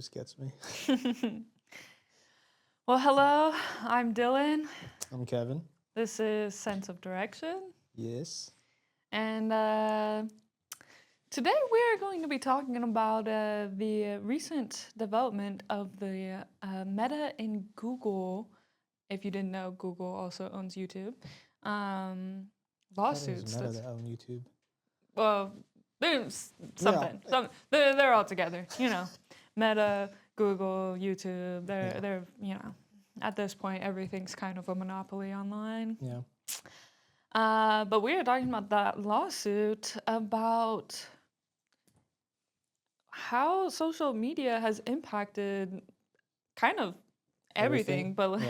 always gets me. Well, hello, I'm Dylan. I'm Kevin. This is Sense of Direction. Yes. And today we are going to be talking about the recent development of the Meta and Google. If you didn't know, Google also owns YouTube. Lawsuits. Meta that own YouTube. Well, there's something. Yeah. They're all together, Meta, Google, YouTube. They're at this point everything's kind of a monopoly online. Yeah. But we are talking about that lawsuit about how social media has impacted kind of everything. But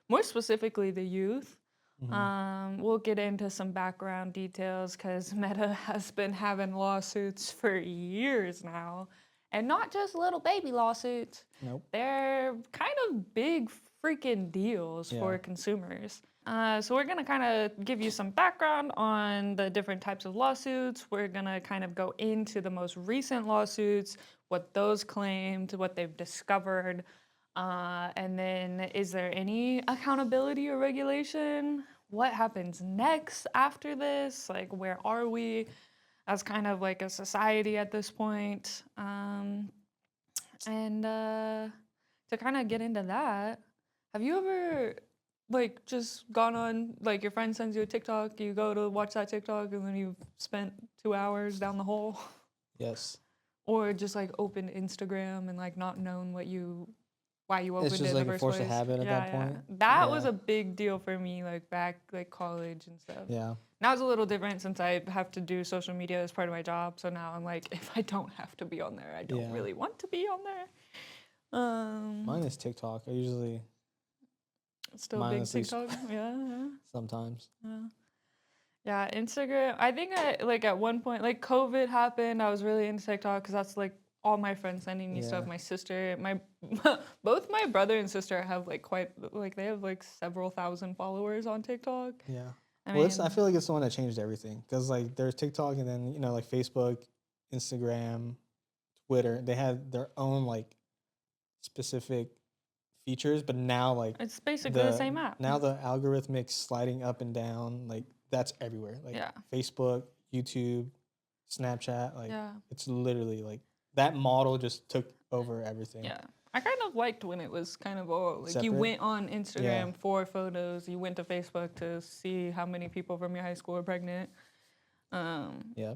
more specifically the youth. Mm-hmm. We'll get into some background details because Meta has been having lawsuits for years now. And not just little baby lawsuits. Nope. They're kind of big freaking deals for consumers. So we're going to kind of give you some background on the different types of lawsuits. We're going to kind of go into the most recent lawsuits, what those claimed, what they've discovered. And then is there any accountability or regulation? What happens next after this? Like, where are we as kind of like a society at this point? And to kind of get into that, have you ever like just gone on, like your friend sends you a TikTok, you go to watch that TikTok and then you've spent 2 hours down the hole? Yes. Or just like opened Instagram and like not known why you opened it's just it in like the first a force place. of habit at that point. That was a big deal for me, like back like college and stuff. Yeah. Now it's a little different since I have to do social media as part of my job. So now I'm like, if I don't have to be on there, I don't really want to be on there. Mine is TikTok. I usually still big TikTok. Yeah. Sometimes. Yeah, Instagram. I think like at one point, like COVID happened, I was really into TikTok because that's like all my friends sending me stuff. My sister, both my brother and sister have like they have like several thousand followers on TikTok. Yeah. I feel like it's the one that changed everything because like there's TikTok and then like Facebook, Instagram, Twitter. They had their own like specific features, but now like it's basically the same app. Now the algorithmic sliding up and down, like that's everywhere. Like Facebook, YouTube, Snapchat, like it's literally like that model just took over everything. Yeah. I kind of liked when it was kind of all like separate. You went on Instagram for photos, you went to Facebook to see how many people from your high school were pregnant.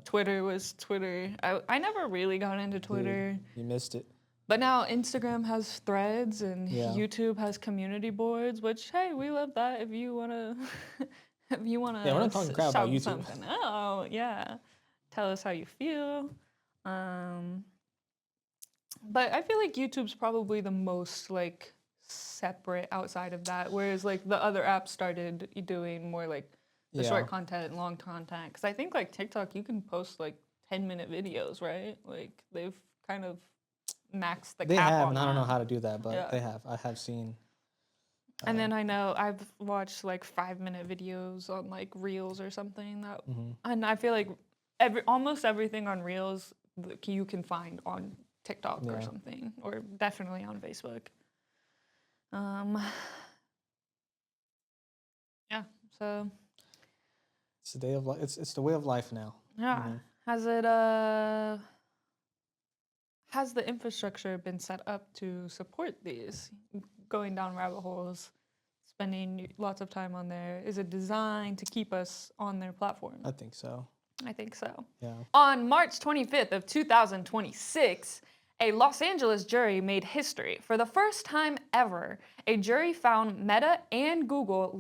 Twitter was Twitter. I never really got into Twitter. Dude, you missed it. But now Instagram has threads and YouTube has community boards, which hey, we love that. If you wanna, we're not talking crap about YouTube. Something. Oh yeah, tell us how you feel. But I feel like YouTube's probably the most like separate outside of that, whereas like the other apps started doing more like the short content and long content. Because I think like TikTok, you can post like 10-minute videos, right? Like they've kind of maxed the cap on that. They have, and I don't know how to do that, but they have. I have seen. And then I know I've watched like 5-minute videos on like Reels or something that, and I feel like almost everything on Reels you can find on TikTok or something, or definitely on Facebook. So it's the day of life. It's the way of life now. Yeah. Has the infrastructure been set up to support these? Going down rabbit holes, spending lots of time on there. Is it designed to keep us on their platform? I think so. I think so. Yeah. On March 25th of 2026, a Los Angeles jury made history. For the first time ever, a jury found Meta and Google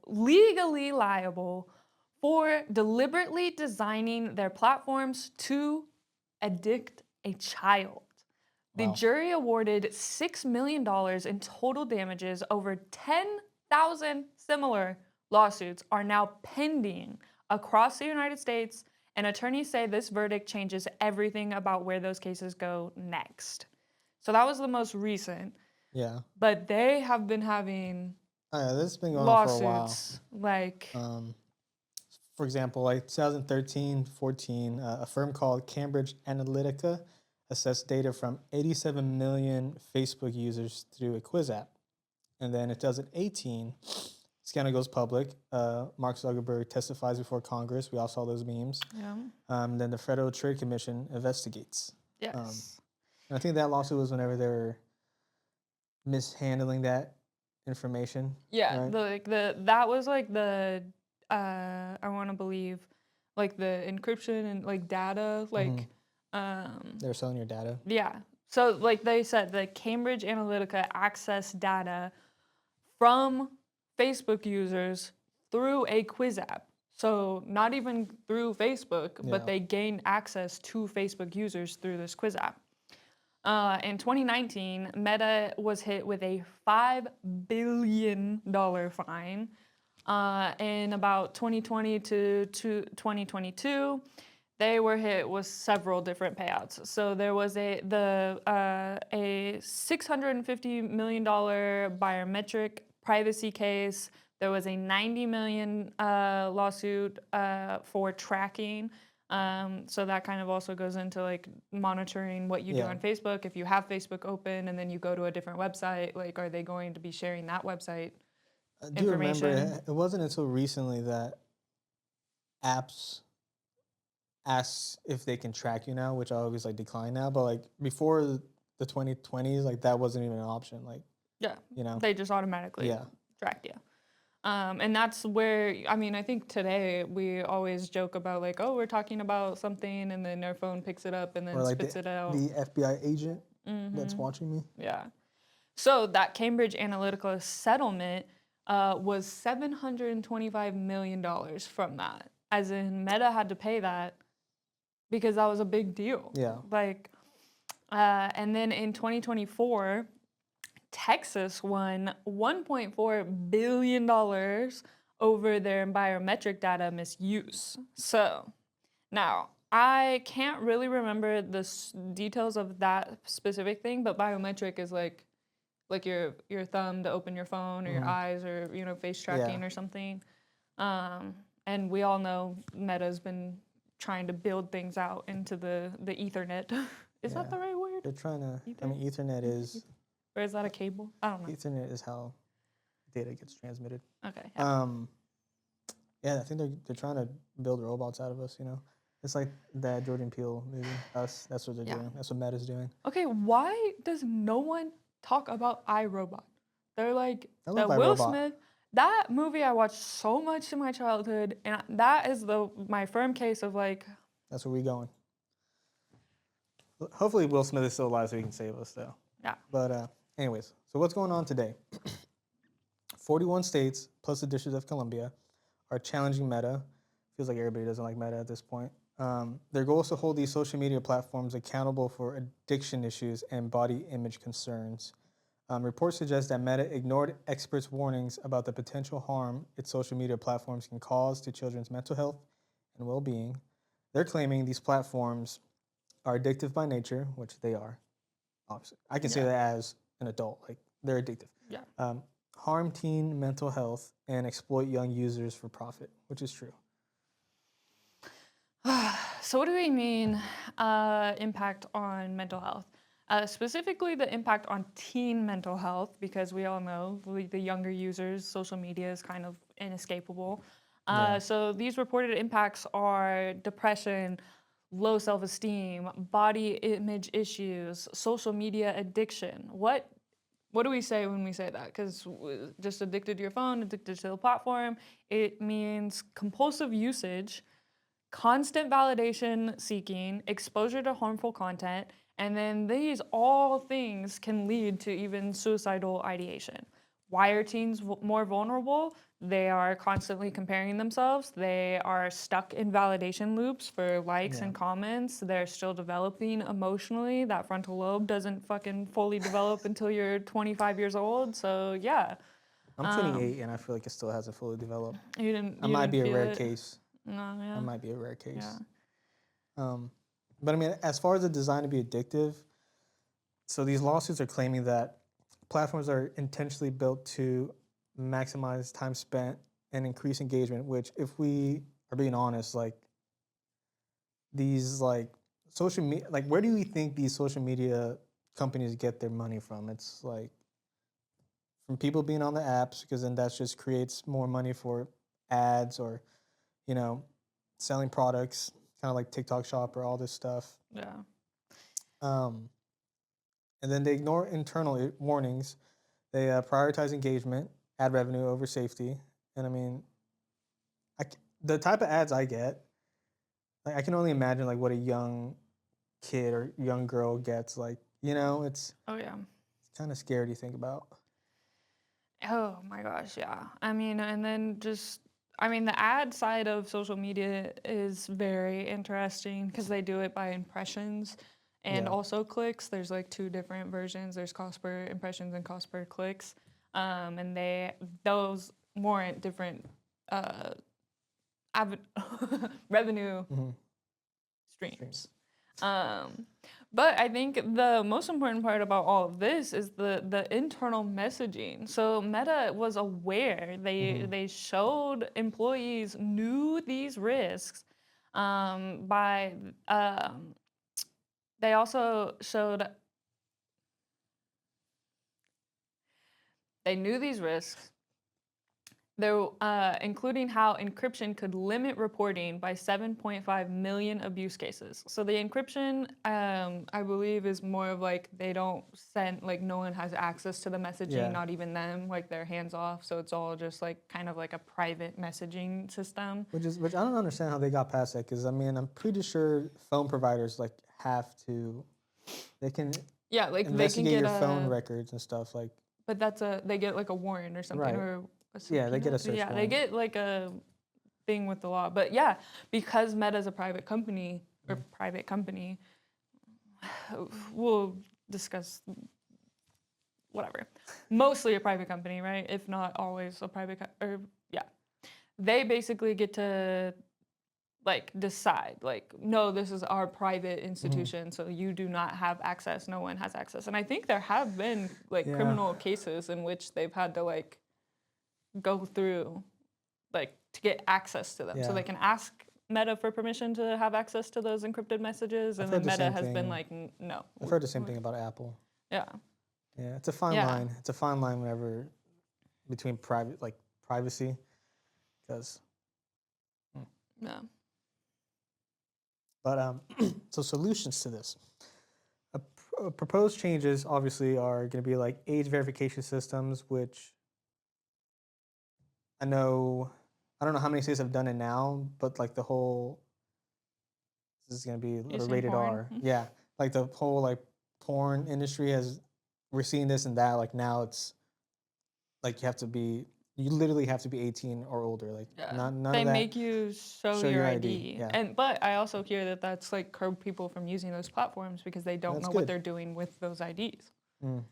legally liable for deliberately designing their platforms to addict a child. The jury awarded $6 million in total damages. Over 10,000 similar lawsuits are now pending across the United States, and attorneys say this verdict changes everything about where those cases go next. So that was the most recent. Yeah. But they have been having this has been going on for a while. Lawsuits, like... for example, like 2013, 14, a firm called Cambridge Analytica assessed data from 87 million Facebook users through a quiz app. And then in 2018, scandal goes public. Mark Zuckerberg testifies before Congress. We all saw those memes. Yeah. Then the Federal Trade Commission investigates. Yes. And I think that lawsuit was whenever they were mishandling that information. Yeah. Right? That was like the I want to believe like the encryption and like data like They were selling your data. yeah. So like they said the Cambridge Analytica accessed data from Facebook users through a quiz app. So not even through Facebook, Yeah. but they gained access to Facebook users through this quiz app. In 2019, Meta was hit with a $5 billion fine. In about 2020 to 2022, they were hit with several different payouts. So there was a $650 million biometric privacy case. There was a $90 million lawsuit for tracking. So that kind of also goes into like monitoring what you do on Facebook. If you have Facebook open and then you go to a different website, like are they going to be sharing that website Do you information? remember it wasn't until recently that apps ask if they can track you now, which I always like decline now. But like before the 2020s, like that wasn't even an option. Like Yeah, you know, they just automatically tracked you. And that's where, I mean, I think today we always joke about like, oh, we're talking about something and then our phone picks it up and then or like spits it out. the FBI agent that's watching me. Yeah. So that Cambridge Analytica settlement was $725 million from that. As in Meta had to pay that because that was a big deal. Yeah. Like, and then in 2024, Texas won $1.4 billion over their biometric data misuse. So now I can't really remember the details of that specific thing, but biometric is like your thumb to open your phone or your eyes or face tracking or something. And we all know Meta's been trying to build things out into the Ethernet. Is that the right word? They're trying to. I mean, Ethernet is. Or is that a cable? I don't know. Ethernet is how data gets transmitted. Okay. Yeah. Yeah, I think they're trying to build robots out of us. You know, it's like that Jordan Peele movie. Us. That's what they're doing. That's what Meta's doing. Okay. Why does no one talk about iRobot? They're like love that Will iRobot. Smith. That movie I watched so much in my childhood, and that is my firm case of like. That's where we going. Hopefully, Will Smith is still alive so he can save us, though. Yeah. But anyways, so what's going on today? 41 states plus the District of Columbia are challenging Meta. Feels like everybody doesn't like Meta at this point. Their goal is to hold these social media platforms accountable for addiction issues and body image concerns. Reports suggest that Meta ignored experts' warnings about the potential harm its social media platforms can cause to children's mental health and well-being. They're claiming these platforms are addictive by nature, which they are. Obviously, I can say that as an adult, like they're addictive. Yeah. Harm teen mental health and exploit young users for profit, which is true. So what do we mean impact on mental health? Specifically the impact on teen mental health, because we all know the younger users, social media is kind of inescapable. So these reported impacts are depression, low self-esteem, body image issues, social media addiction. What do we say when we say that? Because just addicted to your phone, addicted to the platform, it means compulsive usage, constant validation seeking, exposure to harmful content, and then these all things can lead to even suicidal ideation. Why are teens more vulnerable? They are constantly comparing themselves. They are stuck in validation loops for likes and comments. They're still developing emotionally. That frontal lobe doesn't fucking fully develop until you're 25 years old. So yeah. I'm 28 and I feel like it still hasn't fully developed. I might be a rare case. No, yeah. I might be a rare case. Yeah. But I mean, as far as the design to be addictive, so these lawsuits are claiming that platforms are intentionally built to maximize time spent and increase engagement, which if we are being honest, like these like social media, like where do you think these social media companies get their money from? It's like from people being on the apps, because then that just creates more money for ads or, you know, selling products, kind of like TikTok Shop or all this stuff. Yeah. Um, and then they ignore internal warnings. They prioritize engagement, ad revenue over safety. And I mean, the type of ads I get, like I can only imagine like what a young kid or young girl gets. Like, you know, it's Oh yeah. kind of scary to think about. Oh my gosh, yeah. I mean, and then just, I mean, the ad side of social media is very interesting because they do it by impressions and Yeah. also clicks. There's like two different versions. There's cost per impressions and cost per clicks, and those warrant different uh, revenue Hmm. streams. Um, but I think the most important part about all of this is the internal messaging. So Meta was aware. Hmm. They showed employees knew these risks by they also showed they knew these risks. They're including how encryption could limit reporting by 7.5 million abuse cases. So the encryption, I believe, is more of like they don't send, like no one has access to the messaging, Yeah. not even them, like they're hands off. So it's all just like kind of like a private messaging system. Which I don't understand how they got past that, because I mean I'm pretty sure phone providers like have to, they can Yeah, like they can investigate get your phone a, records and stuff like. but they get like a warrant or something Right. or a Yeah, they get subpoena. a search Yeah, they warrant. get like a thing with the law. But yeah, because Meta's a private company or Mhm. private company, we'll discuss whatever. Mostly a private company, right? If not always a private or yeah. They basically get to like decide like no, this is our private Mhm. institution, so you do not have access, no one has access. And I think there have been like Yeah. criminal cases in which they've had to like go through like to get access to them so Yeah. they can ask Meta for permission to have access to those encrypted messages, I've and heard then the Meta same has been thing. like no. I've heard the same thing about Apple. Yeah. Yeah, it's a fine Yeah. line. It's a fine line whenever between privacy, because. Yeah. But so solutions to this. Proposed changes obviously are going to be like age verification systems, which I know, I don't know how many states have done it now, but like the whole, this is going to be You a saying rated porn? R. Yeah, like the whole like porn industry has, we're seeing this and that. Like now it's like you literally have to be 18 or older. Like Yeah. none They of that. make you show Show your your ID. ID. Yeah, And but I also hear that that's like curb people from using those platforms because they don't that's know what good. they're doing with those IDs. Mm.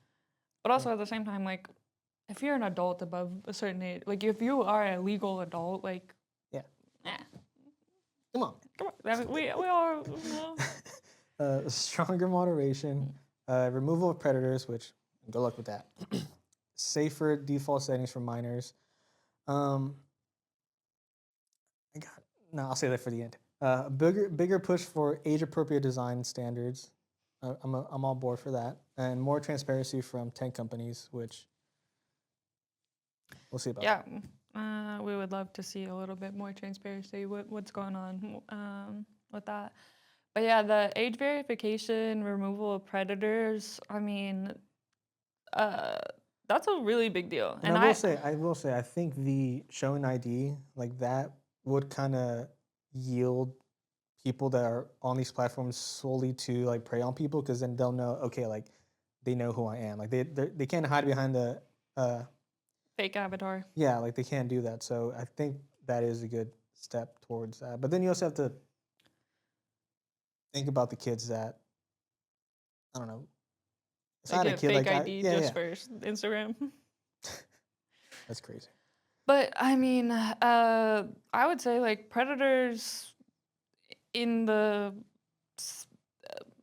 But also at the same time, like if you're an adult above a certain age, like if you are a legal adult, like Yeah, eh, come on. come on. I mean, we are no. Stronger moderation, removal of predators, which good luck with that. Safer default settings for minors. Um, I got no. I'll say that for the end. Bigger push for age-appropriate design standards. I'm all board for that, and more transparency from tech companies, which we'll see about Yeah. that. We would love to see a little bit more transparency. What's going on with that? But yeah, the age verification, removal of predators. I mean, uh, that's a really big deal. And And I will say, I think the showing ID like that would kind of yield people that are on these platforms solely to like prey on people, because then they'll know, okay, like they know who I am. Like they can't hide behind the fake avatar. yeah, like they can't do that. So I think that is a good step towards that. But then you also have to think about the kids that, I don't know. If I They had a get kid fake like ID yeah, just for Instagram. that's crazy. But I mean, I would say like predators in the s-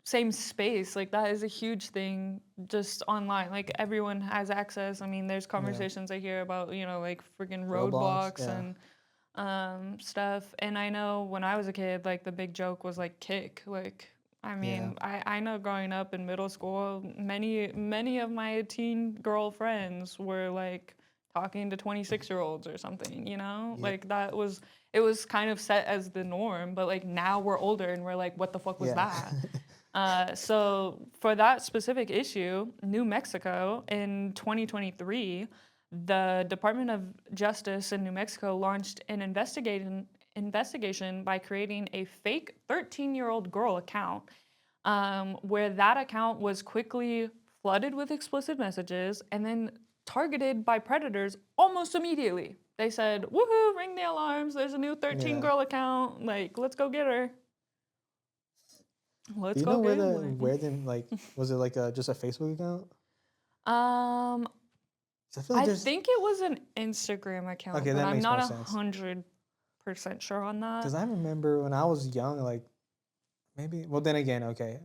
same space, like that is a huge thing just online. Like everyone has access. I mean, there's Yeah, conversations I hear about, like freaking Roblox. roadblocks Yeah, and stuff. And I know when I was a kid, like the big joke was like kick, like I Yeah. mean, I know growing up in middle school, many of my teen girl friends were like talking to 26-year-olds or something, you know? Yep. Like it was kind of set as the norm, but like now we're older and we're like, what the fuck was Yeah. that? So for that specific issue, New Mexico in 2023, the Department of Justice in New Mexico launched an investigation by creating a fake 13-year-old girl account, where that account was quickly flooded with explicit messages and then targeted by predators almost immediately. They said, "Woohoo! Ring the alarms! There's a new 13 Yeah. girl account. Like, let's go get her. Do Let's you go know gambling." where then like was it like a just a Facebook account? Um, 'Cause I feel like I there's think it was an Instagram account, okay, but that I'm makes not more sense. 100% sure on that. Because I remember when I was young, like maybe well then again, okay,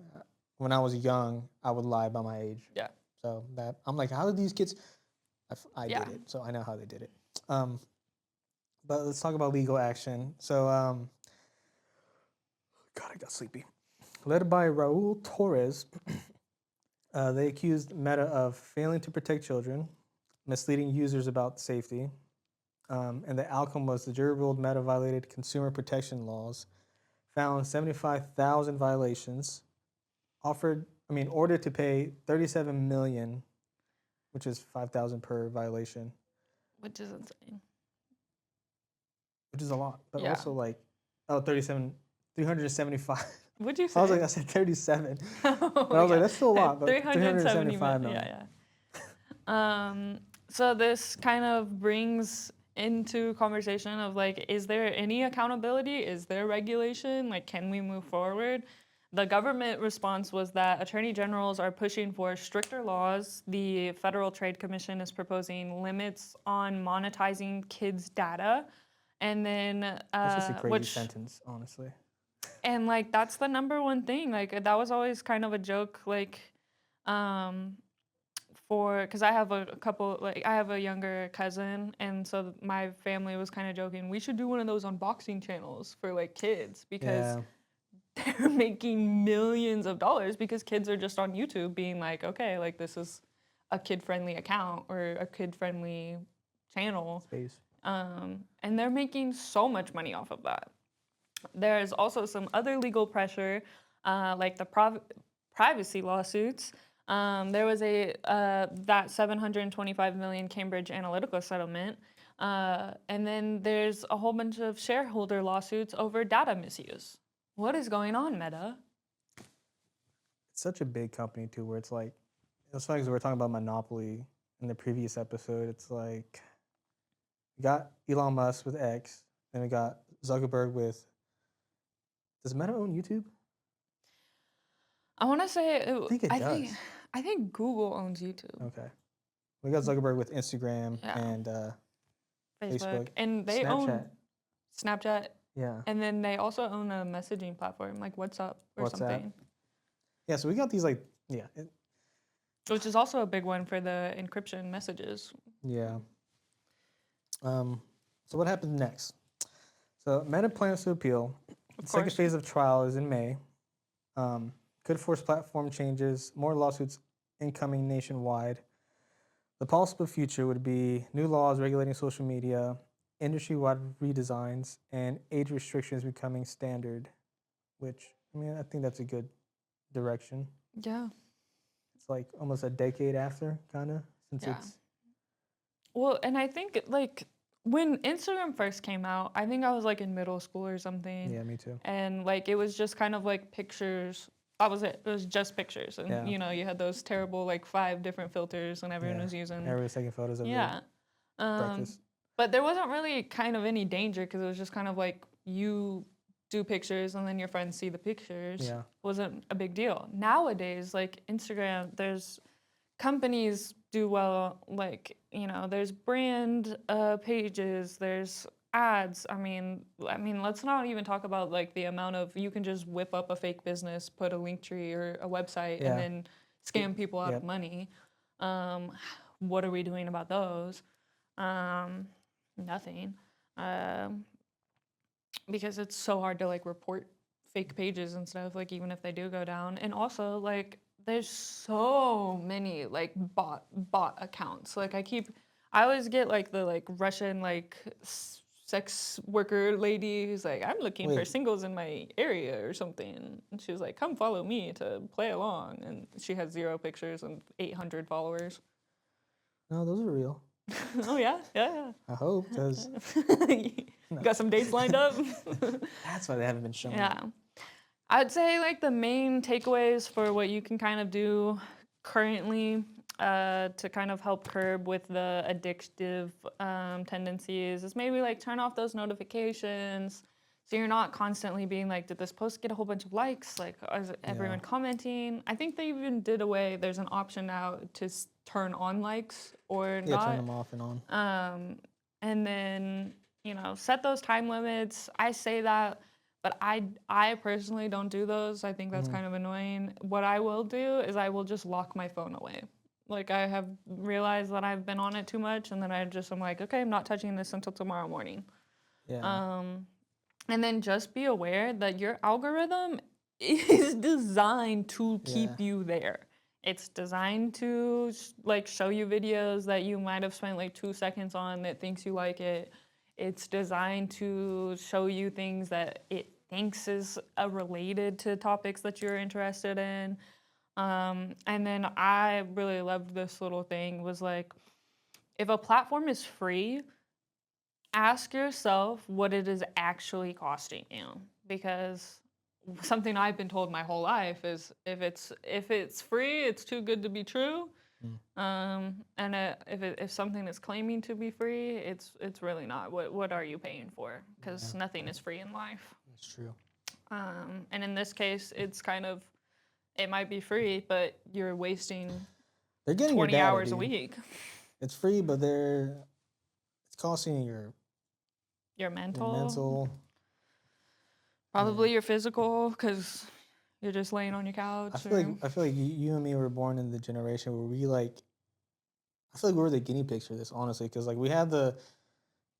when I was young, I would lie about my age. Yeah, So that I'm like, how did these kids? I yeah. did it, so I know how they did it. Um, but let's talk about legal action. So God, I got sleepy. Led by Raul Torres, they accused Meta of failing to protect children, misleading users about safety, and the outcome was the jury ruled Meta violated consumer protection laws, found 75,000 violations, ordered to pay 37 million, which is 5,000 per violation, Which is insane. which is a lot, but Yeah. also like, oh, 37, 375. What'd you I was like, say? I said 37, Oh, but I was like, yeah. that's still a lot, but 370 375 million. million. Yeah, so this kind of brings into conversation of like, is there any accountability? Is there regulation? Like, can we move forward? The government response was that attorney generals are pushing for stricter laws. The Federal Trade Commission is proposing limits on monetizing kids' data. And then, That's just a crazy sentence, honestly. and like that's the number one thing. Like that was always kind of a joke. Like, um, for because I have a couple, like I have a younger cousin, and so my family was kind of joking we should do one of those unboxing channels for like kids because Yeah, they're making millions of dollars because kids are just on YouTube being like, okay, like this is a kid-friendly account or a kid-friendly channel, space. and they're making so much money off of that. There's also some other legal pressure, like the privacy lawsuits. There was that 725 million Cambridge Analytica settlement, and then there's a whole bunch of shareholder lawsuits over data misuse. What is going on, Meta? It's such a big company too, where it's like, it's funny because we were talking about monopoly in the previous episode. It's like we got Elon Musk with X, then we got Zuckerberg with. Does Meta own YouTube? I want to say, I think it I think, does. I think Google owns YouTube. Okay, we got Zuckerberg with Instagram Yeah, and Facebook, Facebook, and they own Snapchat. Snapchat, Yeah, and then they also own a messaging platform like WhatsApp or WhatsApp. something, Yeah, so we got these like yeah, which is also a big one for the encryption messages. yeah. So what happens next? So Meta plans to appeal. Of The second course. phase of trial is in May. Could force platform changes, more lawsuits incoming nationwide. The possible future would be new laws regulating social media, industry-wide redesigns, and age restrictions becoming standard. Which I mean, I think that's a good direction. Yeah. It's like almost a decade after, kind of, since Yeah. it's Well, and I think like when Instagram first came out, I think I was like in middle school or something. yeah, me too. And like it was just kind of like pictures. That was it. It was just pictures. And Yeah, you know, you had those terrible like 5 different filters and everyone yeah. was using. Everybody was taking photos of their Yeah. Um, breakfast. but there wasn't really kind of any danger because it was just kind of like you do pictures and then your friends see the pictures. Yeah, Wasn't a big deal. Nowadays, like Instagram, there's companies do well, like, you know, there's brand pages, there's ads. I mean, let's not even talk about like the amount of you can just whip up a fake business, put a link tree or a website, and yeah. then scam people out of Yep. money. Um, what are we doing about those? Nothing. Um, because it's so hard to like report fake pages and stuff, like even if they do go down. And also like there's so many like bot accounts. Like I always get like the like Russian like sex worker lady who's like, I'm looking for Wait, singles in my area or something. And she was like, come follow me to play along. And she has 0 pictures and 800 followers. no, those are real. Oh yeah, yeah, I hope, because yeah. Got some dates lined up. that's why they haven't been showing. Yeah. I'd say like the main takeaways for what you can kind of do currently to kind of help curb with the addictive tendencies is maybe like turn off those notifications so you're not constantly being like, did this post get a whole bunch of likes? Like, is everyone commenting? I think they even did away, there's an option now to turn on likes or Yeah, not. turn them off and on. And then, you know, set those time limits. I say that, but I personally don't do those. I think that's kind of annoying. What I will do is I will just lock my phone away. Like I have realized that I've been on it too much, and then I'm like, okay, I'm not touching this until tomorrow morning. Yeah. And then just be aware that your algorithm is designed to keep Yeah. you there. It's designed to like show you videos that you might have spent like 2 seconds on that thinks you like it. It's designed to show you things that it thinks is related to topics that you're interested in. And then I really loved this little thing was like, if a platform is free, ask yourself what it is actually costing you, because something I've been told my whole life is if it's free, it's too good to be true. And if something is claiming to be free, it's really not. What are you paying for? Because nothing is free in life. That's true. And in this case, it's kind of it might be free, but you're wasting They're getting your 20 data, hours a dude. week. It's free, but it's costing your Mental, mental. probably your physical, because you're just laying on your couch. I feel like you and me were born in the generation where we like. I feel like we were the guinea pigs for this, honestly, because like we had the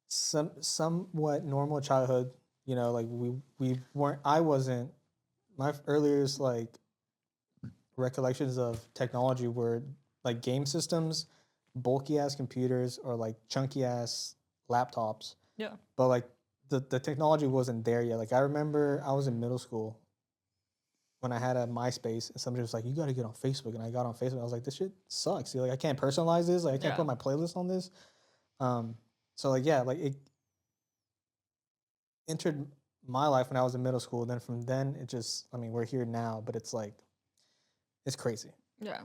somewhat normal childhood. You know, like we weren't. I wasn't. My earliest like recollections of technology were like game systems, bulky ass computers, or like chunky ass laptops. Yeah. But like the technology wasn't there yet. Like I remember I was in middle school when I had a MySpace and somebody was like, "You got to get on Facebook," and I got on Facebook. I was like, "This shit sucks. Like I can't personalize this. Like I can't put my playlist on this." So like yeah, like it entered my life when I was in middle school. Then from then it just, I mean, we're here now, but it's like it's crazy. Yeah.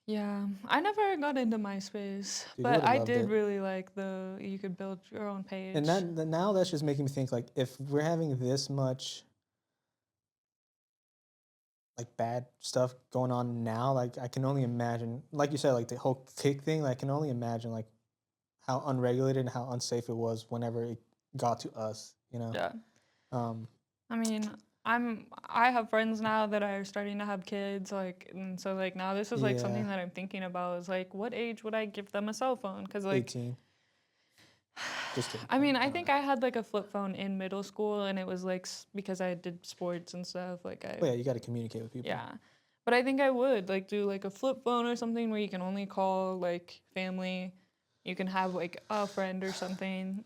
Yeah, I never got into MySpace, Dude, you but would have I loved did it. really like you could build your own page. And now that's just making me think like if we're having this much like bad stuff going on now, like I can only imagine, like you said, like the whole kick thing. Like, I can only imagine like how unregulated and how unsafe it was whenever it got to us. You know. Yeah. Um. I mean, I have friends now that are starting to have kids, like, and so like now this is like something Yeah. that I'm thinking about is like, what age would I give them a cell phone? Because like, 18. Just kidding. I mean, I don't think know. I had like a flip phone in middle school, and it was like because I did sports and stuff. Like But yeah, you got to communicate with people. yeah. But I think I would like do like a flip phone or something where you can only call like family. You can have like a friend or something.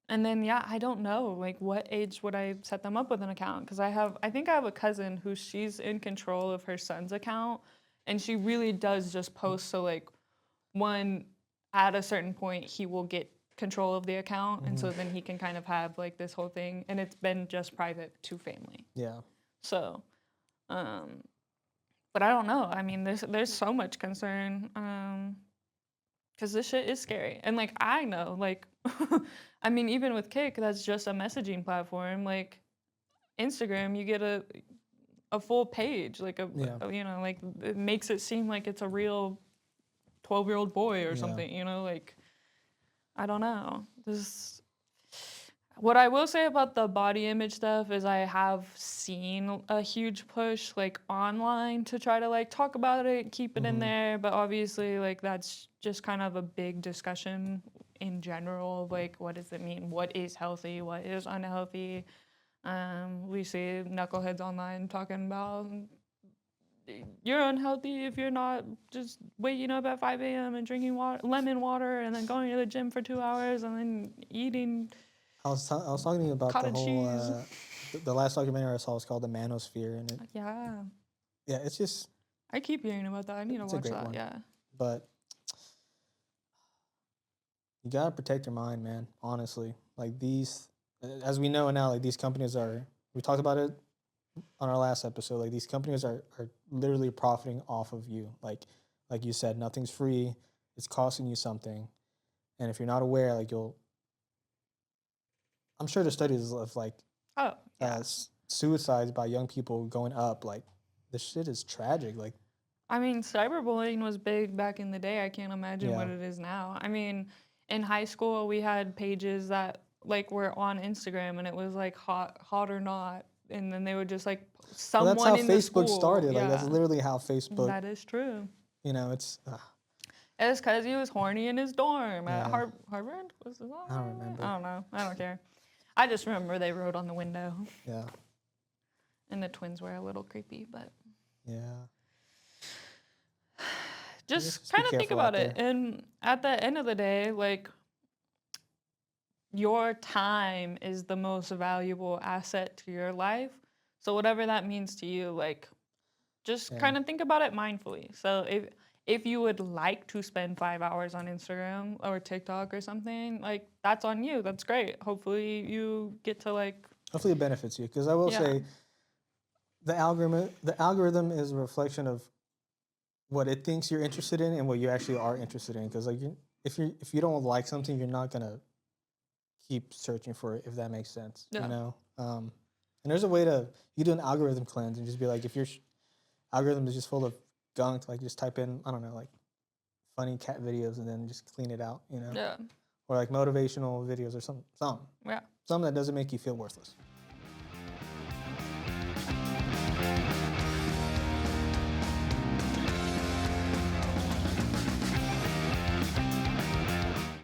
And then yeah, I don't know like what age would I set them up with an account, because I think I have a cousin who she's in control of her son's account, and she really does just post so like one at a certain point he will get control of the account, and so then he can kind of have like this whole thing, and it's been just private to family. Yeah. So but I don't know. I mean, there's so much concern because this shit is scary. And like I know, like I mean, even with Kick, that's just a messaging platform. Like Instagram, you get a full page, like Yeah. you know, like it makes it seem like it's a real 12-year-old boy or Yeah. something. You know, like I don't know. What I will say about the body image stuff is I have seen a huge push like online to try to like talk about it, keep it in there, but obviously like that's just kind of a big discussion in general, like what does it mean? What is healthy? What is unhealthy? We see knuckleheads online talking about you're unhealthy if you're not just waking up at 5 a.m. and drinking lemon water and then going to the gym for 2 hours and then eating I was talking to you about the cottage whole cheese. the last documentary I saw was called The Manosphere, and Yeah, it's just I keep hearing about that. I need to it's a watch great that. one. Yeah. But you gotta protect your mind, man. Honestly, like these, as we know now, like these companies are. We talked about it on our last episode. Like these companies are literally profiting off of you. Like you said, nothing's free. It's costing you something, and if you're not aware, like you'll. I'm sure the studies of like Oh, yeah. suicides by young people going up. Like this shit is tragic. Like I mean, cyberbullying was big back in the day. I can't imagine what yeah, it is now. I mean, in high school, we had pages that like were on Instagram and it was like hot or not. And then they would just like well that's how someone in the Facebook school. started. Like that's Yeah, literally how Facebook. that is true. It's It's because he was horny in his dorm at yeah. Harvard? Was it I don't Harvard? remember. I don't know. I don't care. I just remember they wrote on the window. Yeah, And the twins were a little creepy, but yeah. just Just be kind of think careful out about it. there. And at the end of the day, like your time is the most valuable asset to your life. So whatever that means to you, like just Yeah. kind of think about it mindfully. So if you would like to spend 5 hours on Instagram or TikTok or something, like that's on you. That's great. Hopefully you get to like Hopefully it benefits you, because I will yeah. say the algorithm is a reflection of what it thinks you're interested in and what you actually are interested in. Because like if you don't like something, you're not gonna keep searching for it, if that makes sense. Yeah. And there's a way to you do an algorithm cleanse and just be like, if your algorithm is just full of gunk, like just type in, I don't know, like funny cat videos and then just clean it out, Yeah. or like motivational videos or something Yeah. that doesn't make you feel worthless.